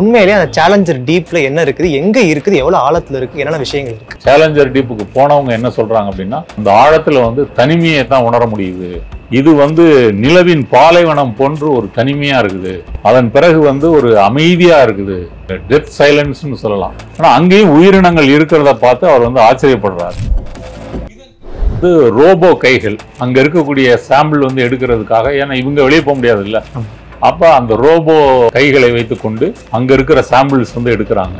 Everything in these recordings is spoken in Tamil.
உண்மையிலேயே அந்த சேலஞ்சர் டீப்ல என்ன இருக்குது, எங்க இருக்குது, எவ்வளவு ஆழத்துல இருக்கு, என்னென்ன விஷயங்கள் இருக்கு? சேலஞ்சர் டீப்புக்கு போனவங்க என்ன சொல்றாங்க அப்படின்னா, அந்த ஆழத்துல தனிமையை தான் உணர முடியுது. இது நிலவின் பாலைவனம் போன்று ஒரு தனிமையா இருக்குது. அதன் பிறகு ஒரு அமைதியா இருக்குது. டெத் சைலன்ஸ்னு சொல்லலாம். ஆனா அங்கேயும் உயிரினங்கள் இருக்கிறத பார்த்து அவர் ஆச்சரியப்படுறாரு. இது ரோபோ கைகள் அங்க இருக்கக்கூடிய சாம்பிள் எடுக்கிறதுக்காக, ஏன்னா இவங்க வெளியே போக முடியாது இல்ல, அப்ப அந்த ரோபோ கைகளை வைத்துக்கொண்டு அங்க இருக்கிற சாம்பிள்ஸ் எடுக்கிறாங்க.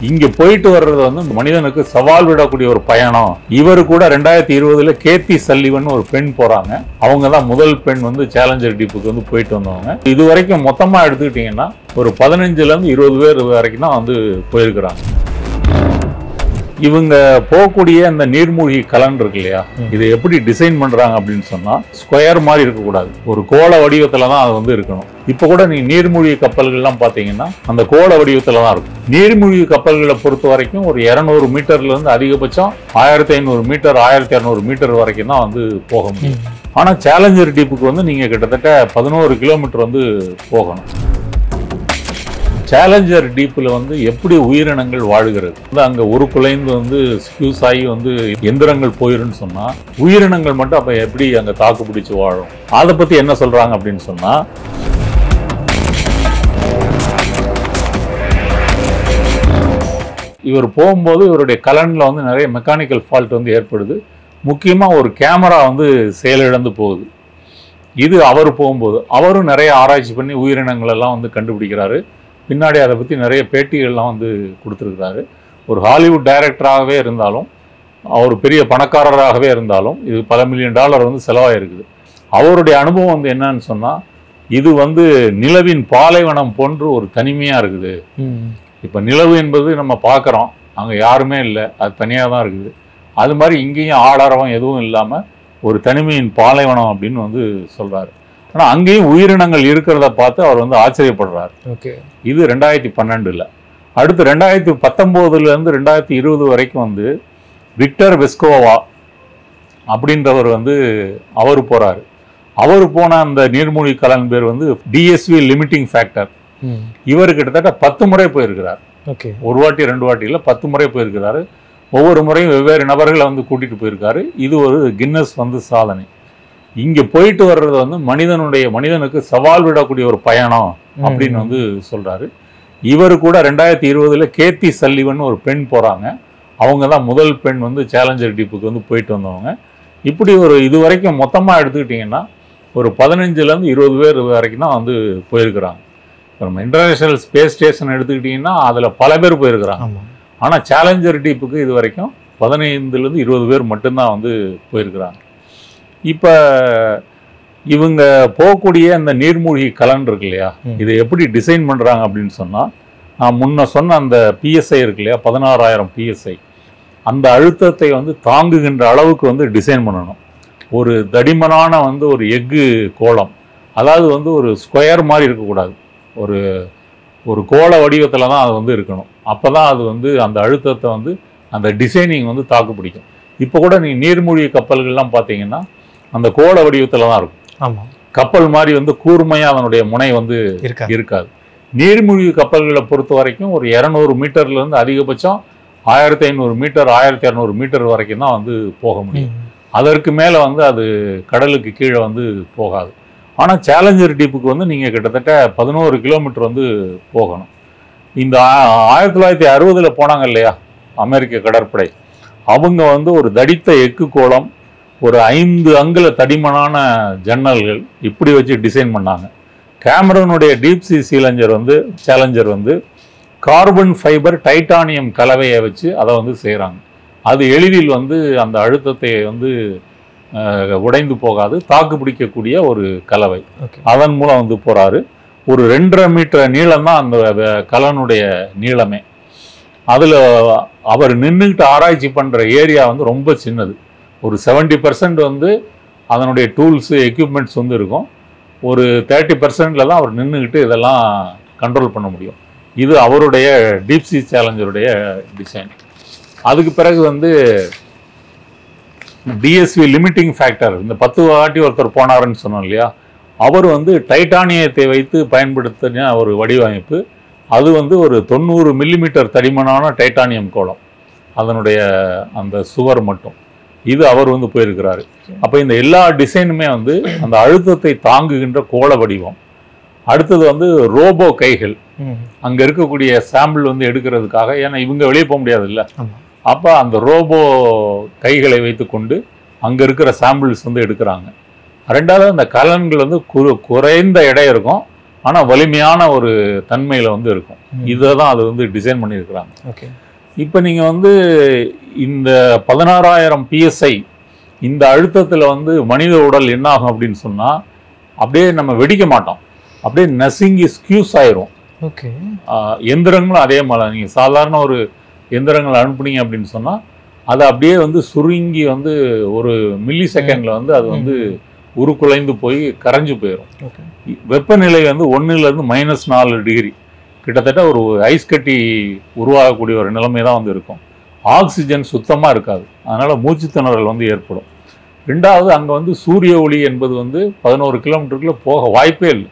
இங்க போயிட்டு வர்றது மனிதனுக்கு சவால் விடக்கூடிய ஒரு பயணம். இவரு கூட 2020 கேத்தி சல்லிவன் ஒரு பெண் போறாங்க. அவங்க தான் முதல் பெண் சேலஞ்சர் டீப்புக்கு போயிட்டு வந்தவங்க. இது வரைக்கும் மொத்தமா எடுத்துக்கிட்டீங்கன்னா ஒரு 15ல இருந்து 20 பேர் வரைக்கும் தான் போயிருக்கிறாங்க. இவங்க போகக்கூடிய அந்த நீர்மூழ்கி கலன் இருக்கு இல்லையா, இதை எப்படி டிசைன் பண்றாங்க அப்படின்னு சொன்னா, ஸ்கொயர் மாதிரி இருக்கக்கூடாது, ஒரு கோள வடிவத்துல தான் அது இருக்கணும். இப்ப கூட நீ நீர்மூழ்கி கப்பல்கள்லாம் பாத்தீங்கன்னா அந்த கோள வடிவத்துல தான் இருக்கும். நீர்மூழ்கி கப்பல்களை பொறுத்த வரைக்கும் ஒரு 200 மீட்டர்ல இருந்து அதிகபட்சம் 1500 மீட்டர் 1200 மீட்டர் வரைக்கும் தான் போக முடியும். ஆனா சேலஞ்சர் டீப்புக்கு நீங்க கிட்டத்தட்ட 11 கிலோமீட்டர் போகணும். சேலஞ்சர் டீப்ல எப்படி உயிரினங்கள் வாழுகிறது, அங்க ஒரு குலைந்து ஸ்கியூஸ் ஆகி எந்திரங்கள் போயிருன்னு சொன்னா, உயிரினங்கள் மட்டும் அப்ப எப்படி அங்க தாக்கு பிடிச்சு வாழும்? அதை பத்தி என்ன சொல்றாங்க அப்படின்னு சொன்னா, இவர் போகும்போது இவருடைய கலன்ல நிறைய மெக்கானிக்கல் ஃபால்ட் ஏற்படுது. முக்கியமா ஒரு கேமரா செயலிழந்து போகுது. இது அவர் போகும்போது அவரும் நிறைய ஆராய்ச்சி பண்ணி உயிரினங்கள் எல்லாம் கண்டுபிடிக்கிறாரு. பின்னாடி அதை பற்றி நிறைய பேட்டிகள்லாம் கொடுத்துருக்கிறாரு. ஒரு ஹாலிவுட் டைரக்டராகவே இருந்தாலும், அவர் பெரிய பணக்காரராகவே இருந்தாலும், இது பல மில்லியன் டாலர் செலவாயிருக்குது. அவருடைய அனுபவம் என்னன்னு சொன்னால், இது நிலவின் பாலைவனம் போன்று ஒரு தனிமையாக இருக்குது. இப்போ நிலவு என்பது நம்ம பார்க்குறோம், அங்கே யாருமே இல்லை, அது தனியாக தான் இருக்குது. அது மாதிரி இங்கேயும் ஆடாரவம் எதுவும் இல்லாமல் ஒரு தனிமையின் பாலைவனம் அப்படின்னு சொல்கிறாரு. ஆனால் அங்கேயும் உயிரினங்கள் இருக்கிறத பார்த்து அவர் ஆச்சரியப்படுறார். இது 2012. அடுத்து 2019 இருந்து 2020 வரைக்கும் விக்டர் வெஸ்கோவா அப்படின்றவர் அவர் போறாரு. அவர் போன அந்த நீர்மூழ்கி கலன் பேர் டிஎஸ்வி லிமிட்டிங் ஃபேக்டர். இவர் கிட்டத்தட்ட 10 முறை போயிருக்கிறார். ஒரு வாட்டி 2 வாட்டி இல்லை, 10 முறை போயிருக்கிறாரு. ஒவ்வொரு முறையும் வெவ்வேறு நபர்களை கூட்டிட்டு போயிருக்காரு. இது ஒரு கின்னஸ் சாதனை. இங்க போயிட்டு வர்றது மனிதனுக்கு சவால் விடக்கூடிய ஒரு பயணம் அப்படின்னு சொல்றாரு. இவரு கூட 2020 கேத்தி சல்லிவன் ஒரு பெண் போறாங்க. அவங்க தான் முதல் பெண் சேலஞ்சர் டீப்புக்கு போயிட்டு வந்தவங்க. இப்படி ஒரு இது வரைக்கும் மொத்தமா எடுத்துக்கிட்டீங்கன்னா ஒரு 15ல இருந்து 20 பேர் வரைக்கும் தான் போயிருக்கிறாங்க. நம்ம இன்டர்நேஷனல் ஸ்பேஸ் ஸ்டேஷன் எடுத்துக்கிட்டீங்கன்னா அதுல பல பேர் போயிருக்கிறாங்க. ஆனா சேலஞ்சர் டீப்புக்கு இது வரைக்கும் 15ல இருந்து 20 பேர் மட்டும்தான் போயிருக்கிறாங்க. இப்போ இவங்க போகக்கூடிய அந்த நீர்மூழ்கி கலன் இருக்கு இல்லையா, இதை எப்படி டிசைன் பண்ணுறாங்க அப்படின்னு சொன்னால், நான் முன்ன சொன்ன அந்த பிஎஸ்ஐ இருக்கு இல்லையா, 16,000 பிஎஸ்ஐ, அந்த அழுத்தத்தை தாங்குகின்ற அளவுக்கு டிசைன் பண்ணணும். ஒரு தடிமனான ஒரு எஃகு கோளம், அதாவது ஒரு ஸ்கொயர் மாதிரி இருக்கக்கூடாது, ஒரு ஒரு கோள வடிவத்தில் தான் அது இருக்கணும். அப்போ தான் அது அந்த அழுத்தத்தை அந்த டிசைனிங் தாக்கு பிடிக்கும். இப்போ கூட நீ நீர்மூழ்கி கப்பல்கள்லாம் பார்த்தீங்கன்னா அந்த கோள வடிவத்துல தான் இருக்கும். ஆமாம், கப்பல் மாதிரி கூர்மையா அதனுடைய முனை இருக்காது. நீர்மூழ்கி கப்பல்களை பொறுத்த வரைக்கும் ஒரு 200 மீட்டர்ல இருந்து அதிகபட்சம் 1500 மீட்டர் 1200 மீட்டர் வரைக்கும் தான் போக முடியும். அதற்கு மேல அது கடலுக்கு கீழே போகாது. ஆனா சேலஞ்சர் டீப்புக்கு நீங்க கிட்டத்தட்ட 11 கிலோமீட்டர் போகணும். இந்த 1960 போனாங்க இல்லையா அமெரிக்க கடற்படை, அவங்க ஒரு தடித்த எஃகு கோளம், ஒரு 5 அங்குல தடிமனான ஜன்னல்கள் இப்படி வச்சு டிசைன் பண்ணாங்க. கேமரனுடைய Deep Sea Challenger carbon fibre titanium கலவையை வச்சு அதை செய்கிறாங்க. அது எளிதில் அந்த அழுத்தத்தை உடைந்து போகாது, தாக்கு பிடிக்கக்கூடிய ஒரு கலவை. அதன் மூலம் போறாரு. ஒரு 2.5 மீட்டர் நீளம் தான் அந்த கலனுடைய நீளமே. அதில் அவர் நின்றுக்கிட்டு ஆராய்ச்சி பண்ணுற ஏரியா ரொம்ப சின்னது. ஒரு 70% அதனுடைய டூல்ஸு எக்யூப்மெண்ட்ஸ் இருக்கும். ஒரு 30% தான் அவர் நின்றுக்கிட்டு இதெல்லாம் கண்ட்ரோல் பண்ண முடியும். இது அவருடைய டீப் சி சேலஞ்சருடைய டிசைன். அதுக்கு பிறகு டிஎஸ்வி லிமிட்டிங் ஃபேக்டர், இந்த 10 வாட்டி ஒருத்தர் போனாருன்னு சொன்னோம் இல்லையா, அவர் வந்து டைட்டானியத்தை வைத்து பயன்படுத்தின ஒரு வடிவமைப்பு. அது வந்து ஒரு 90 மில்லிமீட்டர் தடிமனான டைட்டானியம் கோளம், அதனுடைய அந்த சுவர் மட்டும். இது அவர் வந்து போயிருக்கிறாரு. அப்போ இந்த எல்லா டிசைனுமே வந்து அந்த அழுத்தத்தை தாங்குகின்ற கோள வடிவம். அடுத்தது வந்து ரோபோ கைகள், அங்கே இருக்கக்கூடிய சாம்பிள் வந்து எடுக்கிறதுக்காக, ஏன்னா இவங்க வெளியே போக முடியாது இல்லை, அப்போ அந்த ரோபோ கைகளை வைத்துக்கொண்டு அங்கே இருக்கிற சாம்பிள்ஸ் வந்து எடுக்கிறாங்க. ரெண்டாவது அந்த கலன்கள் வந்து குறைந்த எடை இருக்கும், ஆனால் வலிமையான ஒரு தன்மையில் வந்து இருக்கும். இதை தான் அது வந்து டிசைன் பண்ணியிருக்கிறாங்க. ஓகே. இப்போ நீங்கள் வந்து இந்த 16,000 PSI இந்த அழுத்தத்தில் வந்து மனித உடல் என்ன ஆகும் அப்படின்னு சொன்னால், அப்படியே நம்ம வெடிக்க மாட்டோம், அப்படியே நசுங்கி ஸ்கியூஸ் ஆயிரும். ஓகே. எந்திரங்களும் அதே மாதிரி, நீங்கள் சாதாரண ஒரு எந்திரங்களை அனுப்புனீங்க அப்படின்னு சொன்னால் அது அப்படியே வந்து சுருங்கி வந்து ஒரு மில்லி செகண்டில் வந்து அது வந்து உருக்குலைந்து போய் கரைஞ்சு போயிடும். வெப்பநிலை வந்து 1லேருந்து -4 டிகிரி, கிட்டத்தட்ட ஒரு ஐஸ் கட்டி உருவாகக்கூடிய ஒரு நிலைமை தான் வந்து இருக்கும். ஆக்சிஜன் சுத்தமாக இருக்காது, அதனால் மூச்சு திணறல் வந்து ஏற்படும். ரெண்டாவது, அங்கே வந்து சூரிய ஒளி என்பது வந்து 11 கிலோமீட்டருக்குள்ளே போக வாய்ப்பே இல்லை.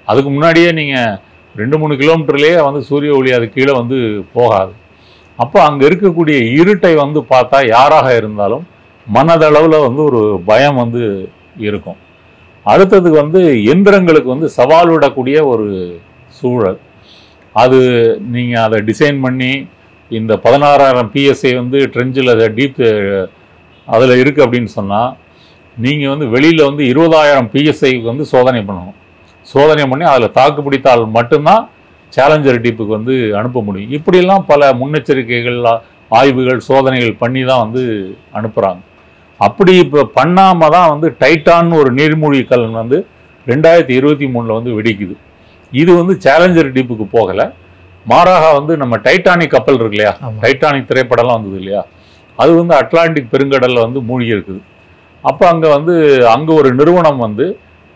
அதுக்கு முன்னாடியே நீங்கள் 2-3 கிலோமீட்டர்லேயே வந்து சூரிய ஒளி அது கீழே வந்து போகாது. அப்போ அங்கே இருக்கக்கூடிய இருட்டை வந்து பார்த்தா யாராக இருந்தாலும் மனதளவில் வந்து ஒரு பயம் வந்து இருக்கும். அடுத்தது வந்து எந்திரங்களுக்கு வந்து சவால் விடக்கூடிய ஒரு சூழல். அது நீங்கள் அதை டிசைன் பண்ணி இந்த 16,000 PSI வந்து ட்ரெஞ்சில் டீப் அதில் இருக்குது அப்படின்னு சொன்னால், நீங்கள் வந்து வெளியில் வந்து 20,000 PSI வந்து சோதனை பண்ணணும். சோதனை பண்ணி அதில் தாக்கு பிடித்தால் மட்டும்தான் சேலஞ்சர் டீப்புக்கு வந்து அனுப்ப முடியும். இப்படியெல்லாம் பல முன்னெச்சரிக்கைகள், ஆய்வுகள், சோதனைகள் பண்ணி தான் வந்து அனுப்புகிறாங்க. அப்படி இப்போ பண்ணாமல் தான் வந்து டைட்டான் ஒரு நீர்மூழ்கி கலன் வந்து 2023 வந்து வெடிக்குது. இது வந்து சேலஞ்சர் டீப்புக்கு போகலை, மாறாக வந்து நம்ம டைட்டானிக் கப்பல் இருக்கு இல்லையா, டைட்டானிக் திரைப்படம்லாம் வந்தது இல்லையா, அது வந்து அட்லாண்டிக் பெருங்கடலில் வந்து மூழ்கி இருக்குது. அப்போ அங்கே ஒரு நிறுவனம் வந்து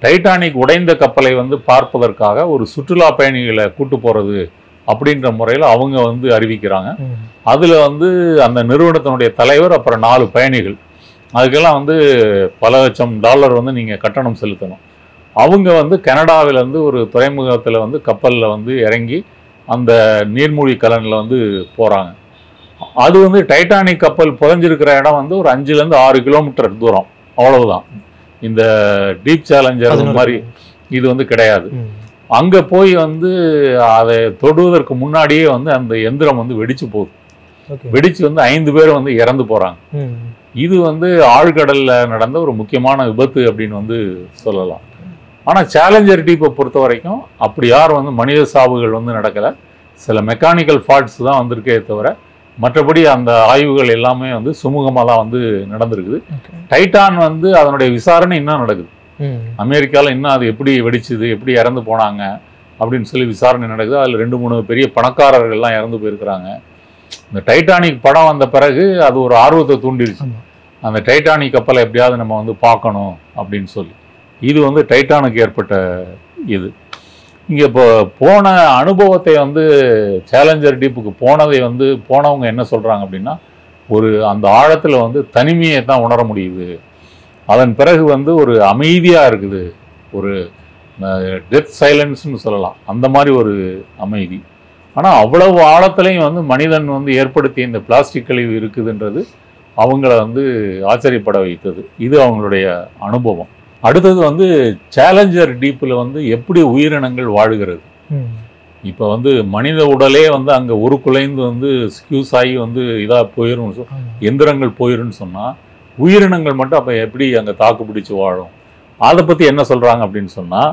டைட்டானிக் உடைந்த கப்பலை வந்து பார்ப்பதற்காக ஒரு சுற்றுலா பயணிகளை கூட்டு போகிறது அப்படின்ற முறையில் அவங்க வந்து அறிவிக்கிறாங்க. அதில் வந்து அந்த நிறுவனத்தினுடைய தலைவர், அப்புறம் 4 பயணிகள், அதுக்கெல்லாம் வந்து பல லட்சம் டாலர் வந்து நீங்கள் கட்டணம் செலுத்தணும். அவங்க வந்து கனடாவிலேருந்து ஒரு துறைமுகத்தில் வந்து கப்பலில் வந்து இறங்கி அந்த நீர்மூழ்கி கலனில் வந்து போகிறாங்க. அது வந்து டைட்டானிக் கப்பல் புதஞ்சிருக்கிற இடம் வந்து ஒரு 5-6 கிலோமீட்டர் தூரம், அவ்வளவுதான். இந்த டீப் சேலஞ்சர் மாதிரி இது வந்து கிடையாது. அங்கே போய் வந்து அதை தொடுவதற்கு முன்னாடியே வந்து அந்த எந்திரம் வந்து வெடிச்சு போகுது. வெடிச்சு வந்து 5 பேர் வந்து இறந்து போகிறாங்க. இது வந்து ஆழ்கடலில் நடந்த ஒரு முக்கியமான விபத்து அப்படின்னு வந்து சொல்லலாம். ஆனால் சேலஞ்சர் டீப்பை பொறுத்த வரைக்கும் அப்படி யார் வந்து மனித சாவுகள் வந்து நடக்கலை, சில மெக்கானிக்கல் ஃபால்ட்ஸ் தான் வந்திருக்கே தவிர மற்றபடி அந்த ஆய்வுகள் எல்லாமே வந்து சுமூகமாக தான் வந்து நடந்திருக்குது. டைட்டான் வந்து அதனுடைய விசாரணை இன்னும் நடக்குது. அமெரிக்காவில் இன்னும் அது எப்படி வெடிச்சுது, எப்படி இறந்து போனாங்க அப்படின்னு சொல்லி விசாரணை நடக்குது. அதில் 2-3 பெரிய பணக்காரர்கள்லாம் இறந்து போயிருக்கிறாங்க. இந்த டைட்டானிக் படம் வந்த பிறகு அது ஒரு ஆர்வத்தை தூண்டிடுச்சு, அந்த டைட்டானிக் கப்பலை எப்படியாவது நம்ம வந்து பார்க்கணும் அப்படின்னு சொல்லி. இது வந்து டைட்டானுக்கு ஏற்பட்ட இது. இங்கே இப்போ போன அனுபவத்தை வந்து சேலஞ்சர் டீப்புக்கு போனவங்க என்ன சொல்கிறாங்க அப்படின்னா, அந்த ஆழத்தில் வந்து தனிமையை தான் உணர முடியுது, அதன் பிறகு வந்து ஒரு அமைதியாக இருக்குது, ஒரு டெத் சைலன்ஸ்னு சொல்லலாம், அந்த மாதிரி ஒரு அமைதி. ஆனால் அவ்வளவு ஆழத்துலையும் வந்து மனிதன் வந்து ஏற்படுத்திய இந்த பிளாஸ்டிக் கழிவு இருக்குதுன்றது அவங்கள வந்து ஆச்சரியப்பட வைத்தது. இது அவங்களுடைய அனுபவம். அடுத்தது வந்து சேலஞ்சர் டீப்பில் வந்து எப்படி உயிரினங்கள் வாழுகிறது. இப்போ வந்து மனித உடலே வந்து அங்கே உருக்குலைந்து வந்து ஸ்கியூஸ் ஆகி வந்து இதாக போயிடும், எந்திரங்கள் போயிடும்னு சொன்னால், உயிரினங்கள் மட்டும் அப்போ எப்படி அங்கே தாக்கு பிடிச்சி வாழும்? அதை பற்றி என்ன சொல்கிறாங்க அப்படின்னு சொன்னால்,